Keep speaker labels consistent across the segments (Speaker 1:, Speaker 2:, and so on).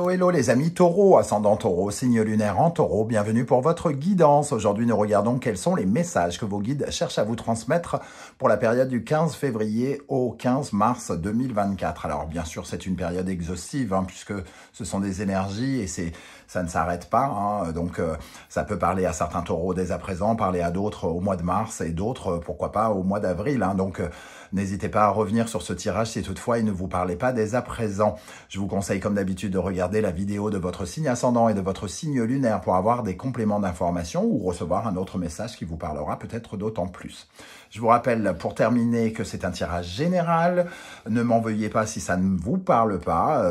Speaker 1: Hello, hello les amis taureaux, ascendant taureau, signe lunaire en taureau, bienvenue pour votre guidance. Aujourd'hui, nous regardons quels sont les messages que vos guides cherchent à vous transmettre pour la période du 15 février au 15 mars 2024. Alors bien sûr, c'est une période exhaustive puisque ce sont des énergies et ça ne s'arrête pas. Donc ça peut parler à certains taureaux dès à présent, parler à d'autres au mois de mars et d'autres, pourquoi pas, au mois d'avril. Donc n'hésitez pas à revenir sur ce tirage si toutefois il ne vous parlait pas dès à présent. Je vous conseille comme d'habitude de regarder la vidéo de votre signe ascendant et de votre signe lunaire pour avoir des compléments d'information ou recevoir un autre message qui vous parlera peut-être d'autant plus. Je vous rappelle pour terminer que c'est un tirage général. Ne m'en veuillez pas si ça ne vous parle pas.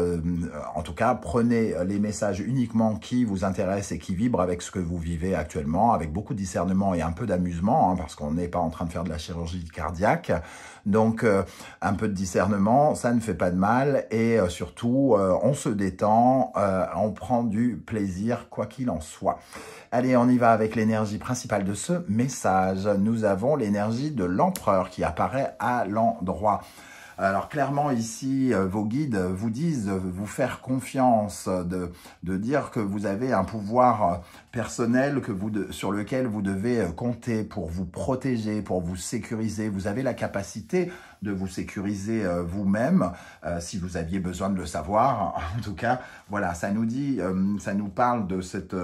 Speaker 1: En tout cas, prenez les messages uniquement qui vous intéressent et qui vibrent avec ce que vous vivez actuellement, avec beaucoup de discernement et un peu d'amusement, parce qu'on n'est pas en train de faire de la chirurgie cardiaque. Donc, un peu de discernement, ça ne fait pas de mal. Et surtout, on se détend, on prend du plaisir, quoi qu'il en soit. Allez, on y va avec l'énergie principale de ce message. Nous avons l'énergie de l'empereur qui apparaît à l'endroit. Alors clairement ici, vos guides vous disent vous faire confiance, de dire que vous avez un pouvoir personnel sur lequel vous devez compter pour vous protéger, pour vous sécuriser. Vous avez la capacité de vous sécuriser vous-même, si vous aviez besoin de le savoir. En tout cas, voilà, ça nous dit, ça nous parle de cette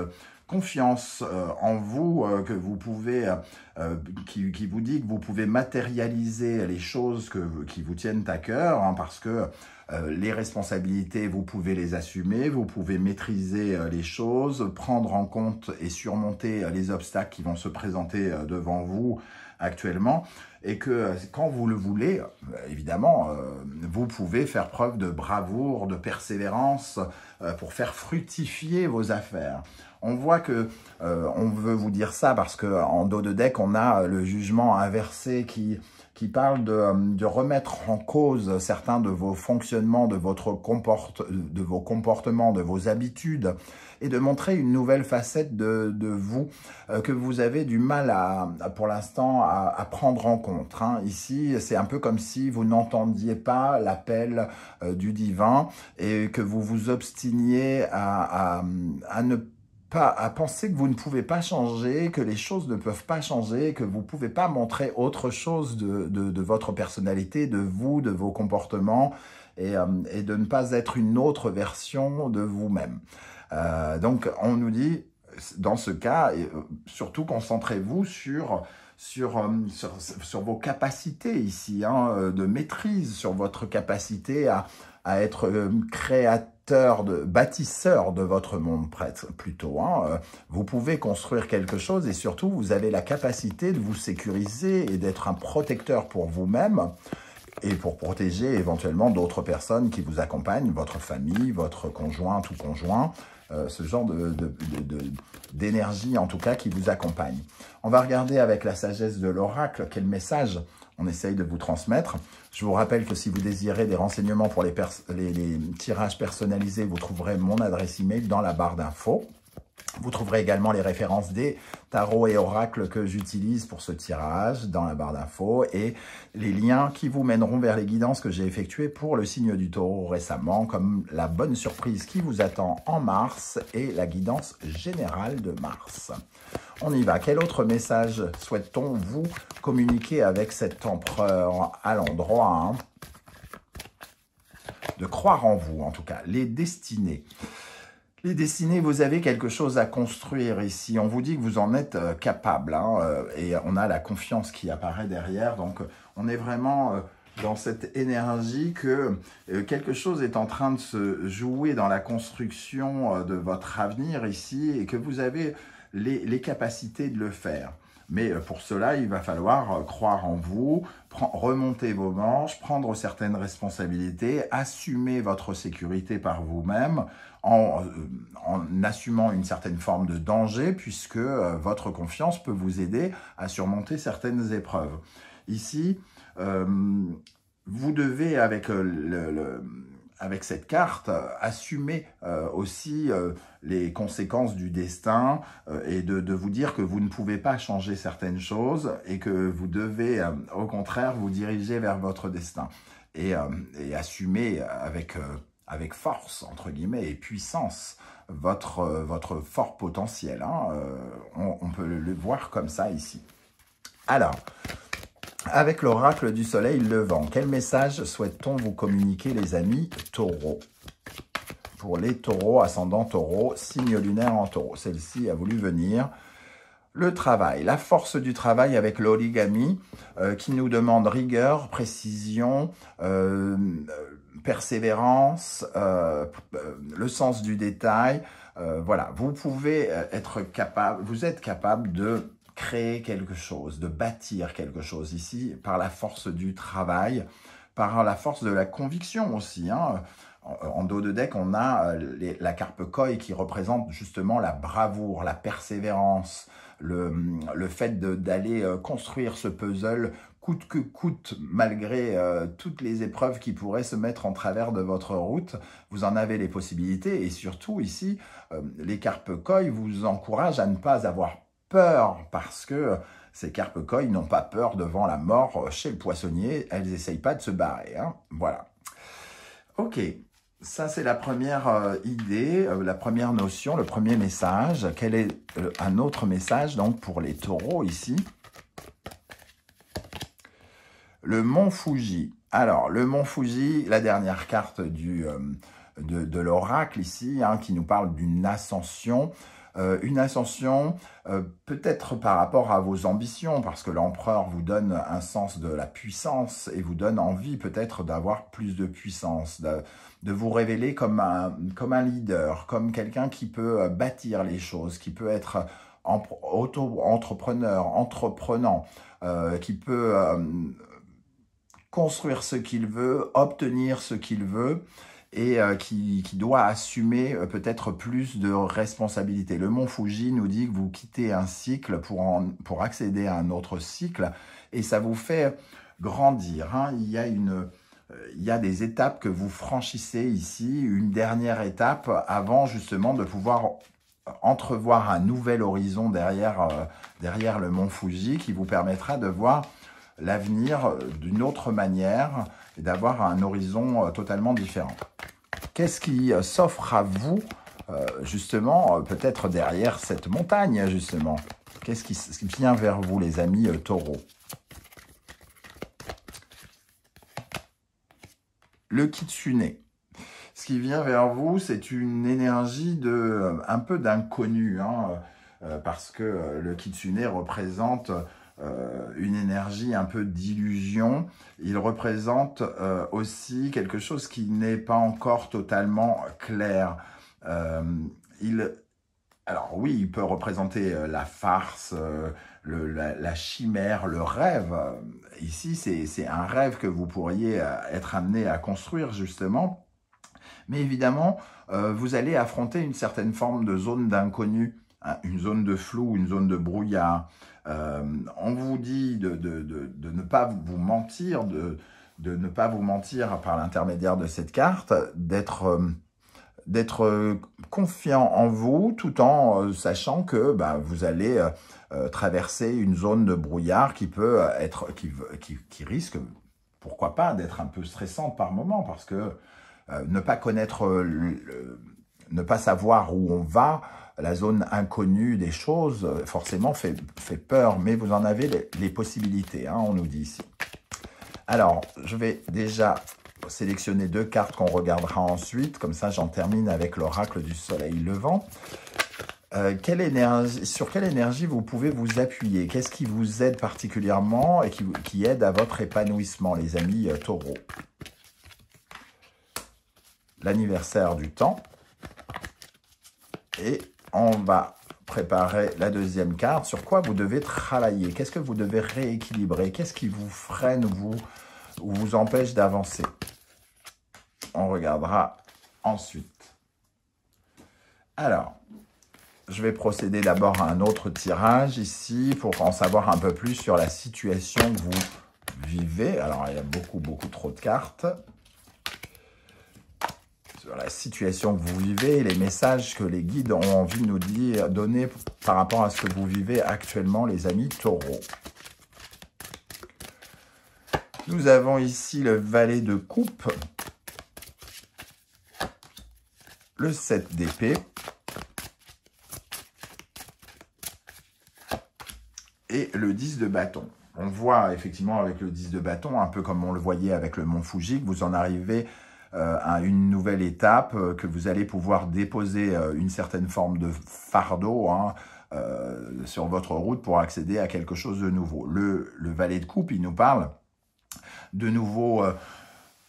Speaker 1: confiance en vous que vous pouvez, qui vous dit que vous pouvez matérialiser les choses qui vous tiennent à cœur, parce que les responsabilités, vous pouvez les assumer, vous pouvez maîtriser les choses, prendre en compte et surmonter les obstacles qui vont se présenter devant vous actuellement, et que quand vous le voulez, évidemment, vous pouvez faire preuve de bravoure, de persévérance pour faire fructifier vos affaires. On voit que on veut vous dire ça parce qu'en dos de deck, on a le jugement inversé qui parle de remettre en cause certains de vos fonctionnements, de vos comportements, de vos habitudes, et de montrer une nouvelle facette de vous que vous avez du mal pour l'instant à prendre en compte. Ici, c'est un peu comme si vous n'entendiez pas l'appel du divin et que vous vous obstiniez à penser que vous ne pouvez pas changer, que les choses ne peuvent pas changer, que vous ne pouvez pas montrer autre chose de votre personnalité, de vous, de vos comportements, et de ne pas être une autre version de vous-même. Donc, on nous dit, dans ce cas, surtout concentrez-vous sur vos capacités ici, de maîtrise, sur votre capacité à être créateur, bâtisseur de votre monde plutôt. Vous pouvez construire quelque chose et surtout, vous avez la capacité de vous sécuriser et d'être un protecteur pour vous-même et pour protéger éventuellement d'autres personnes qui vous accompagnent, votre famille, votre conjointe ou conjoint, ce genre d'énergie en tout cas qui vous accompagne. On va regarder avec la sagesse de l'oracle quel message on essaye de vous transmettre. Je vous rappelle que si vous désirez des renseignements pour les tirages personnalisés, vous trouverez mon adresse email dans la barre d'infos. Vous trouverez également les références des tarots et oracles que j'utilise pour ce tirage dans la barre d'infos et les liens qui vous mèneront vers les guidances que j'ai effectuées pour le signe du taureau récemment, comme la bonne surprise qui vous attend en mars et la guidance générale de mars. On y va. Quel autre message souhaite-t-on vous communiquer avec cet empereur à l'endroit de croire en vous, en tout cas, les destinées. Les destinées, vous avez quelque chose à construire ici. On vous dit que vous en êtes capable, et on a la confiance qui apparaît derrière. Donc, on est vraiment dans cette énergie que quelque chose est en train de se jouer dans la construction de votre avenir ici et que vous avez les capacités de le faire. Mais pour cela, il va falloir croire en vous, remonter vos manches, prendre certaines responsabilités, assumer votre sécurité par vous-même en assumant une certaine forme de danger puisque votre confiance peut vous aider à surmonter certaines épreuves. Ici, vous devez, avec cette carte, assumer aussi les conséquences du destin et de vous dire que vous ne pouvez pas changer certaines choses et que vous devez, au contraire, vous diriger vers votre destin et assumer avec force, entre guillemets, et puissance, votre fort potentiel. Hein. On peut le voir comme ça ici. Alors, avec l'oracle du soleil levant, quel message souhaite-t-on vous communiquer, les amis taureaux? Pour les taureaux, ascendant taureau, signe lunaire en taureau. Celle-ci a voulu venir. Le travail, la force du travail avec l'origami qui nous demande rigueur, précision, persévérance, le sens du détail. Voilà, vous pouvez être capable, vous êtes capable de créer quelque chose, de bâtir quelque chose ici par la force du travail, par la force de la conviction aussi. Hein. En dos de deck, on a la carpe koi qui représente justement la bravoure, la persévérance, le fait d'aller construire ce puzzle coûte que coûte, malgré toutes les épreuves qui pourraient se mettre en travers de votre route. Vous en avez les possibilités et surtout ici, les carpe koi vous encouragent à ne pas avoir peur parce que ces carpe koi n'ont pas peur devant la mort chez le poissonnier. Elles n'essayent pas de se barrer. Hein. Voilà. Ok. Ça, c'est la première idée, la première notion, le premier message. Quel est un autre message donc pour les taureaux ici? Le mont Fuji. Alors, le mont Fuji, la dernière carte de l'oracle ici, hein, qui nous parle d'une ascension. Une ascension peut-être par rapport à vos ambitions, parce que l'empereur vous donne un sens de la puissance et vous donne envie peut-être d'avoir plus de puissance, de vous révéler comme un leader, comme quelqu'un qui peut bâtir les choses, qui peut être auto-entrepreneur, entreprenant, qui peut construire ce qu'il veut, obtenir ce qu'il veut, et qui doit assumer peut-être plus de responsabilités. Le mont Fuji nous dit que vous quittez un cycle pour accéder à un autre cycle, et ça vous fait grandir. Hein. Il y a des étapes que vous franchissez ici, une dernière étape avant justement de pouvoir entrevoir un nouvel horizon derrière le mont Fuji qui vous permettra de voir l'avenir d'une autre manière et d'avoir un horizon totalement différent. Qu'est-ce qui s'offre à vous, justement, peut-être derrière cette montagne, justement? Qu'est-ce qui vient vers vous, les amis taureaux? Le kitsune. Ce qui vient vers vous, c'est une énergie un peu d'inconnu, hein, parce que le kitsune représente une énergie un peu d'illusion. Il représente aussi quelque chose qui n'est pas encore totalement clair. Alors oui, il peut représenter la farce, la chimère, le rêve. Ici, c'est un rêve que vous pourriez être amené à construire, justement. Mais évidemment, vous allez affronter une certaine forme de zone d'inconnu, hein, une zone de flou, une zone de brouillard. On vous dit de ne pas vous mentir, de ne pas vous mentir par l'intermédiaire de cette carte, d'être confiant en vous tout en sachant que vous allez traverser une zone de brouillard qui peut qui risque, pourquoi pas, d'être un peu stressante par moment, parce que ne pas connaître, ne pas savoir où on va, la zone inconnue des choses, forcément fait peur, mais vous en avez les possibilités, hein, on nous dit ici. Alors, je vais déjà sélectionner 2 cartes qu'on regardera ensuite, comme ça j'en termine avec l'oracle du soleil levant. Sur quelle énergie vous pouvez vous appuyer? Qu'est-ce qui vous aide particulièrement et qui aide à votre épanouissement, les amis taureaux? L'anniversaire du temps. Et on va préparer la deuxième carte. Sur quoi vous devez travailler? Qu'est-ce que vous devez rééquilibrer? Qu'est-ce qui vous freine, ou vous empêche d'avancer? On regardera ensuite. Alors, je vais procéder d'abord à un autre tirage ici pour en savoir un peu plus sur la situation que vous vivez. Alors, il y a beaucoup trop de cartes. Sur la situation que vous vivez, les messages que les guides ont envie de nous donner par rapport à ce que vous vivez actuellement, les amis taureaux. Nous avons ici le valet de coupe. le 7 d'épée et le 10 de bâton. On voit effectivement avec le 10 de bâton, un peu comme on le voyait avec le mont Fuji, que vous en arrivez à une nouvelle étape, que vous allez pouvoir déposer une certaine forme de fardeau sur votre route pour accéder à quelque chose de nouveau. Le valet de coupe, il nous parle de nouveau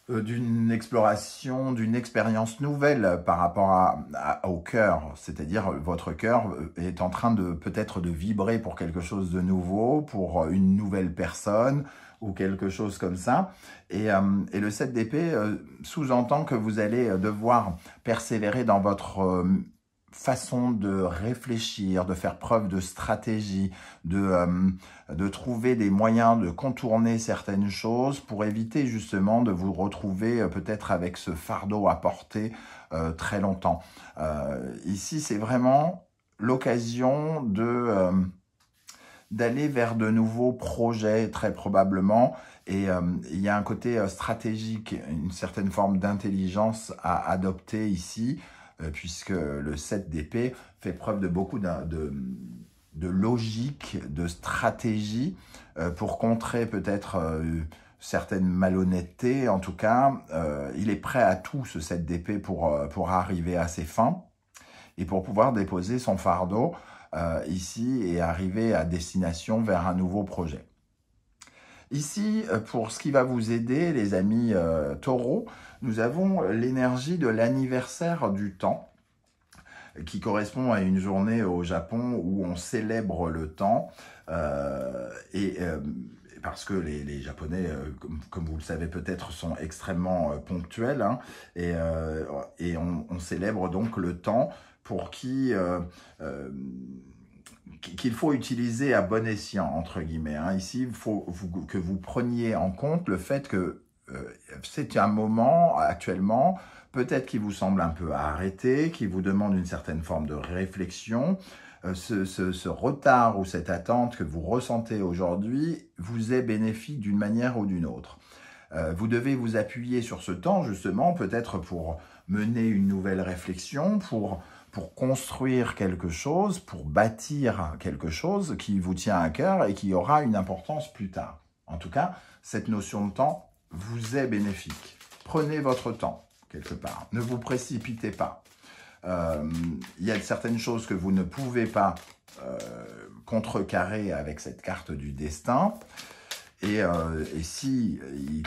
Speaker 1: d'une exploration, d'une expérience nouvelle par rapport au cœur, c'est-à-dire votre cœur est en train de peut-être de vibrer pour quelque chose de nouveau, pour une nouvelle personne ou quelque chose comme ça. Et le 7 d'épée sous-entend que vous allez devoir persévérer dans votre façon de réfléchir, de faire preuve de stratégie, de trouver des moyens de contourner certaines choses pour éviter justement de vous retrouver peut-être avec ce fardeau à porter très longtemps. Ici, c'est vraiment l'occasion d'aller vers de nouveaux projets, très probablement, et il y a un côté stratégique, une certaine forme d'intelligence à adopter ici, puisque le 7 d'épée fait preuve de beaucoup de logique, de stratégie, pour contrer peut-être certaines malhonnêtetés. En tout cas, il est prêt à tout, ce 7 d'épée, pour arriver à ses fins et pour pouvoir déposer son fardeau ici et arriver à destination vers un nouveau projet. Ici, pour ce qui va vous aider, les amis taureaux, nous avons l'énergie de l'anniversaire du temps, qui correspond à une journée au Japon où on célèbre le temps, parce que les Japonais, comme vous le savez peut-être, sont extrêmement ponctuels, hein, et on célèbre donc le temps pour qu'il faut utiliser à bon escient, entre guillemets. Hein. Ici, il faut que vous preniez en compte le fait que c'est un moment actuellement, peut-être qui vous semble un peu arrêté, qui vous demande une certaine forme de réflexion. Ce retard ou cette attente que vous ressentez aujourd'hui vous est bénéfique d'une manière ou d'une autre. Vous devez vous appuyer sur ce temps, justement, peut-être pour mener une nouvelle réflexion, pour construire quelque chose, pour bâtir quelque chose qui vous tient à cœur et qui aura une importance plus tard. En tout cas, cette notion de temps vous est bénéfique. Prenez votre temps, quelque part. Ne vous précipitez pas. Il y a certaines choses que vous ne pouvez pas contrecarrer avec cette carte du destin. Et si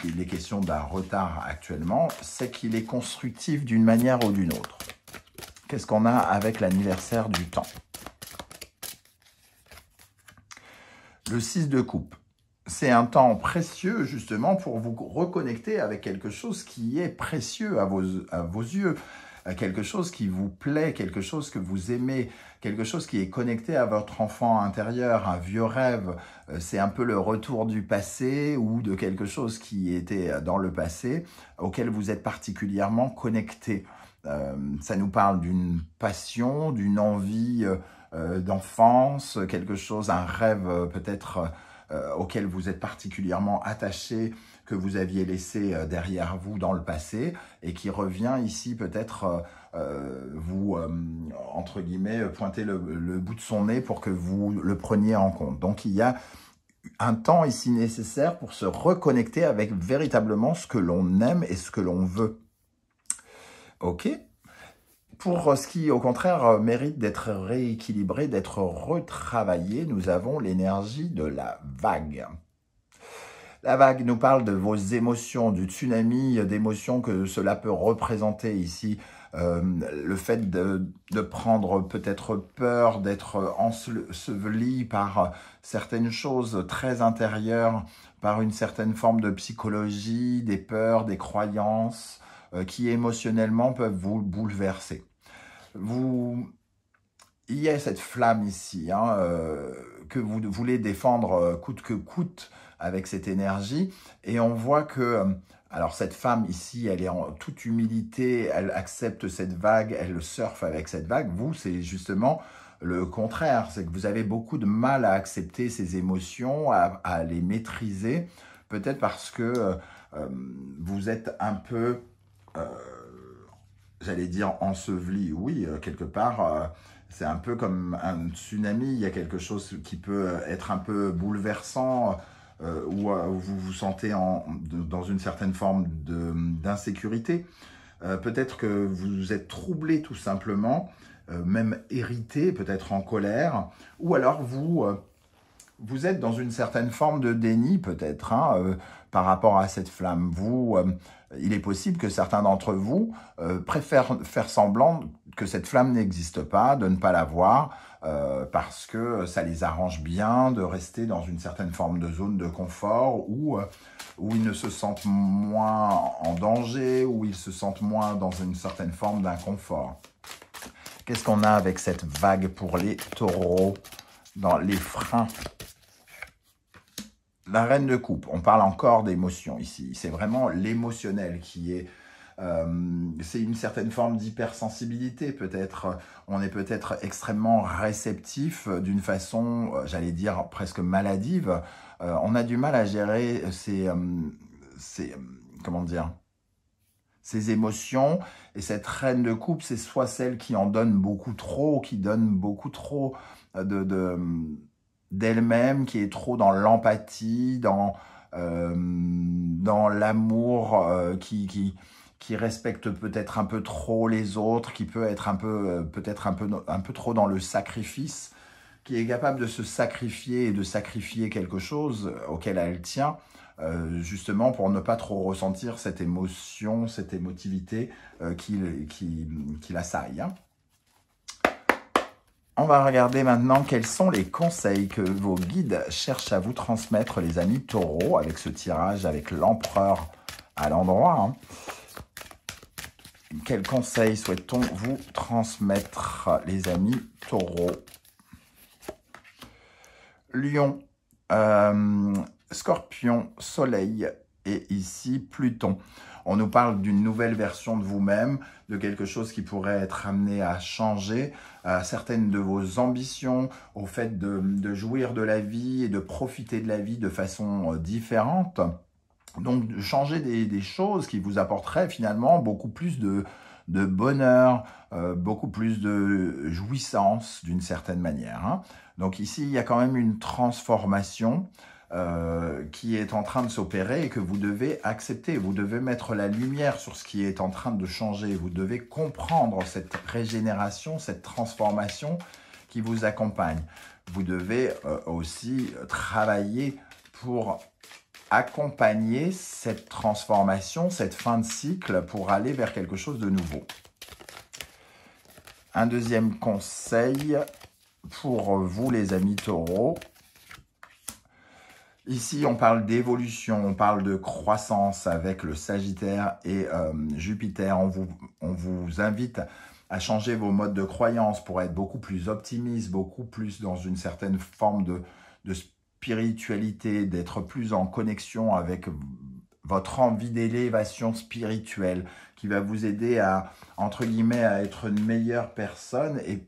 Speaker 1: il est question d'un retard actuellement, c'est qu'il est constructif d'une manière ou d'une autre. Qu'est-ce qu'on a avec l'anniversaire du temps? Le 6 de coupe. C'est un temps précieux, justement, pour vous reconnecter avec quelque chose qui est précieux à vos yeux, quelque chose qui vous plaît, quelque chose que vous aimez, quelque chose qui est connecté à votre enfant intérieur, un vieux rêve. C'est un peu le retour du passé ou de quelque chose qui était dans le passé, auquel vous êtes particulièrement connecté. Ça nous parle d'une passion, d'une envie d'enfance, quelque chose, un rêve peut-être auquel vous êtes particulièrement attaché, que vous aviez laissé derrière vous dans le passé et qui revient ici peut-être vous, entre guillemets, pointer le bout de son nez pour que vous le preniez en compte. Donc il y a un temps ici nécessaire pour se reconnecter avec véritablement ce que l'on aime et ce que l'on veut. Ok? Pour ce qui, au contraire, mérite d'être rééquilibré, d'être retravaillé, nous avons l'énergie de la vague. La vague nous parle de vos émotions, du tsunami d'émotions que cela peut représenter ici. Le fait de prendre peut-être peur, d'être enseveli par certaines choses très intérieures, par une certaine forme de psychologie, des peurs, des croyances, qui émotionnellement peuvent vous bouleverser. Il y a cette flamme ici, hein, que vous voulez défendre coûte que coûte avec cette énergie, et on voit que, alors cette femme ici, elle est en toute humilité, elle accepte cette vague, elle surfe avec cette vague. Vous, c'est justement le contraire, c'est que vous avez beaucoup de mal à accepter ces émotions, à les maîtriser, peut-être parce que vous êtes un peu, j'allais dire enseveli, oui, quelque part, c'est un peu comme un tsunami, il y a quelque chose qui peut être un peu bouleversant, où vous vous sentez dans une certaine forme d'insécurité. Peut-être que vous êtes troublé tout simplement, même irrité, peut-être en colère, ou alors vous êtes dans une certaine forme de déni peut-être par rapport à cette flamme. Il est possible que certains d'entre vous préfèrent faire semblant que cette flamme n'existe pas, de ne pas la voir, parce que ça les arrange bien de rester dans une certaine forme de zone de confort où ils ne se sentent moins en danger, où ils se sentent moins dans une certaine forme d'inconfort. Qu'est-ce qu'on a avec cette vague pour les taureaux dans les freins? La reine de coupe, on parle encore d'émotion ici. C'est vraiment l'émotionnel qui est... c'est une certaine forme d'hypersensibilité peut-être. On est peut-être extrêmement réceptif d'une façon, j'allais dire, presque maladive. On a du mal à gérer comment dire, ces émotions. Et cette reine de coupe, c'est soit celle qui en donne beaucoup trop, qui donne beaucoup trop d'elle-même, qui est trop dans l'empathie, dans l'amour, qui respecte peut-être un peu trop les autres, qui peut être peut-être un peu trop dans le sacrifice, qui est capable de se sacrifier et de sacrifier quelque chose auquel elle tient, justement pour ne pas trop ressentir cette émotion, cette émotivité qui l'assaille, hein. On va regarder maintenant quels sont les conseils que vos guides cherchent à vous transmettre, les amis taureaux, avec ce tirage, avec l'empereur à l'endroit, hein. Quels conseils souhaite-t-on vous transmettre, les amis taureaux? Lion, Scorpion, Soleil et ici Pluton. On nous parle d'une nouvelle version de vous-même, de quelque chose qui pourrait être amené à changer, à certaines de vos ambitions, au fait de jouir de la vie et de profiter de la vie de façon différente. Donc, de changer des choses qui vous apporteraient finalement beaucoup plus de bonheur, beaucoup plus de jouissance d'une certaine manière, hein. Donc ici, il y a quand même une transformation qui est en train de s'opérer et que vous devez accepter. Vous devez mettre la lumière sur ce qui est en train de changer. Vous devez comprendre cette régénération, cette transformation qui vous accompagne. Vous devez aussi travailler pour accompagner cette transformation, cette fin de cycle pour aller vers quelque chose de nouveau. Un deuxième conseil pour vous les amis taureaux. Ici, on parle d'évolution, on parle de croissance avec le Sagittaire et Jupiter. On vous invite à changer vos modes de croyance pour être beaucoup plus optimiste, beaucoup plus dans une certaine forme de spiritualité, d'être plus en connexion avec votre envie d'élévation spirituelle qui va vous aider à, entre guillemets, à être une meilleure personne et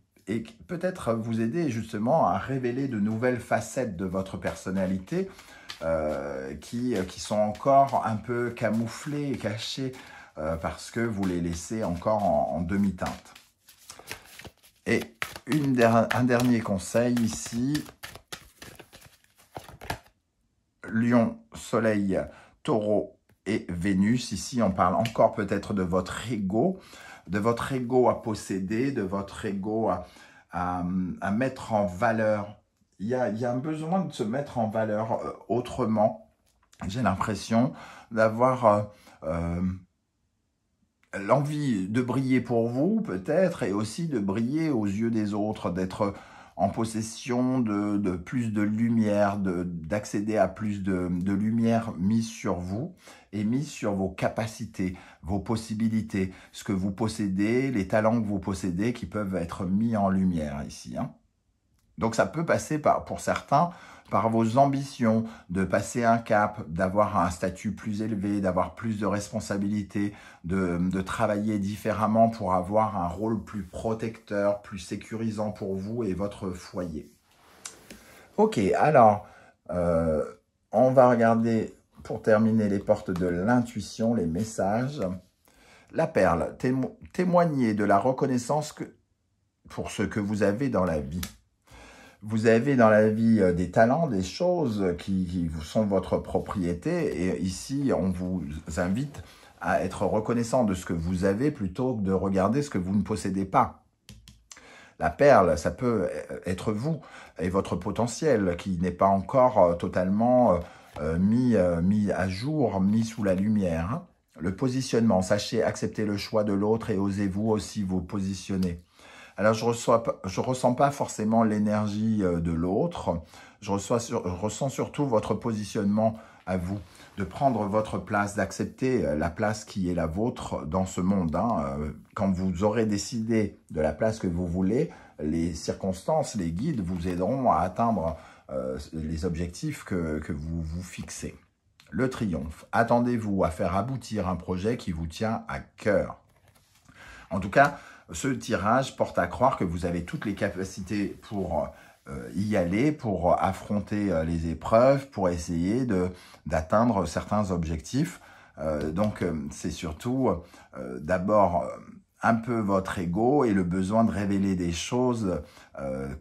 Speaker 1: peut-être vous aider justement à révéler de nouvelles facettes de votre personnalité qui sont encore un peu camouflées et cachées parce que vous les laissez encore en demi-teinte. Et un dernier conseil ici, Lion, Soleil, Taureau et Vénus. Ici, on parle encore peut-être de votre ego à posséder, de votre ego à mettre en valeur. Il y a un besoin de se mettre en valeur autrement. J'ai l'impression d'avoir l'envie de briller pour vous, peut-être, et aussi de briller aux yeux des autres, d'être en possession de plus de lumière, d'accéder à plus de lumière mise sur vous et mise sur vos capacités, vos possibilités, ce que vous possédez, les talents que vous possédez qui peuvent être mis en lumière ici, hein. Donc ça peut passer pour certains par vos ambitions de passer un cap, d'avoir un statut plus élevé, d'avoir plus de responsabilités, de travailler différemment pour avoir un rôle plus protecteur, plus sécurisant pour vous et votre foyer. Ok, alors, on va regarder, pour terminer, les portes de l'intuition, les messages. La perle, témoignez de la reconnaissance pour ce que vous avez dans la vie. Vous avez dans la vie des talents, des choses qui sont votre propriété. Et ici, on vous invite à être reconnaissant de ce que vous avez plutôt que de regarder ce que vous ne possédez pas. La perle, ça peut être vous et votre potentiel qui n'est pas encore totalement mis à jour, mis sous la lumière. Hein. Le positionnement, sachez accepter le choix de l'autre et osez-vous aussi vous positionner. Alors, je ressens pas forcément l'énergie de l'autre. Je ressens surtout votre positionnement à vous, de prendre votre place, d'accepter la place qui est la vôtre dans ce monde. Hein. Quand vous aurez décidé de la place que vous voulez, les circonstances, les guides vous aideront à atteindre les objectifs que vous vous fixez. Le triomphe. Attendez-vous à faire aboutir un projet qui vous tient à cœur. En tout cas, ce tirage porte à croire que vous avez toutes les capacités pour y aller, pour affronter les épreuves, pour essayer d'atteindre certains objectifs. Donc, c'est surtout d'abord un peu votre ego et le besoin de révéler des choses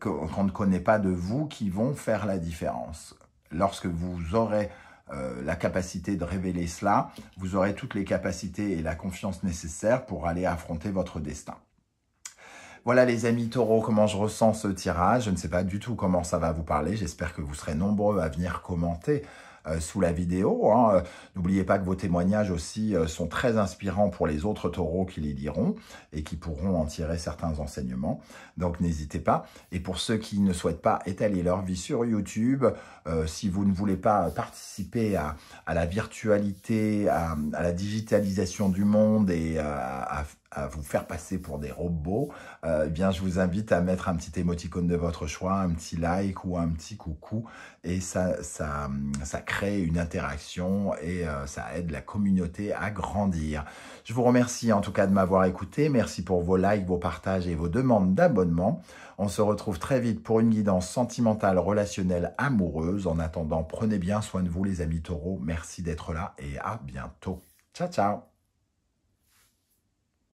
Speaker 1: qu'on ne connaît pas de vous qui vont faire la différence. Lorsque vous aurez la capacité de révéler cela, vous aurez toutes les capacités et la confiance nécessaires pour aller affronter votre destin. Voilà les amis taureaux, comment je ressens ce tirage. Je ne sais pas du tout comment ça va vous parler. J'espère que vous serez nombreux à venir commenter sous la vidéo. Hein. N'oubliez pas que vos témoignages aussi sont très inspirants pour les autres taureaux qui les liront et qui pourront en tirer certains enseignements. Donc n'hésitez pas. Et pour ceux qui ne souhaitent pas étaler leur vie sur YouTube, si vous ne voulez pas participer à la virtualité, à la digitalisation du monde et à vous faire passer pour des robots, eh bien, je vous invite à mettre un petit émoticône de votre choix, un petit like ou un petit coucou. Et ça crée une interaction et ça aide la communauté à grandir. Je vous remercie en tout cas de m'avoir écouté. Merci pour vos likes, vos partages et vos demandes d'abonnement. On se retrouve très vite pour une guidance sentimentale, relationnelle, amoureuse. En attendant, prenez bien soin de vous les amis taureaux. Merci d'être là et à bientôt. Ciao, ciao!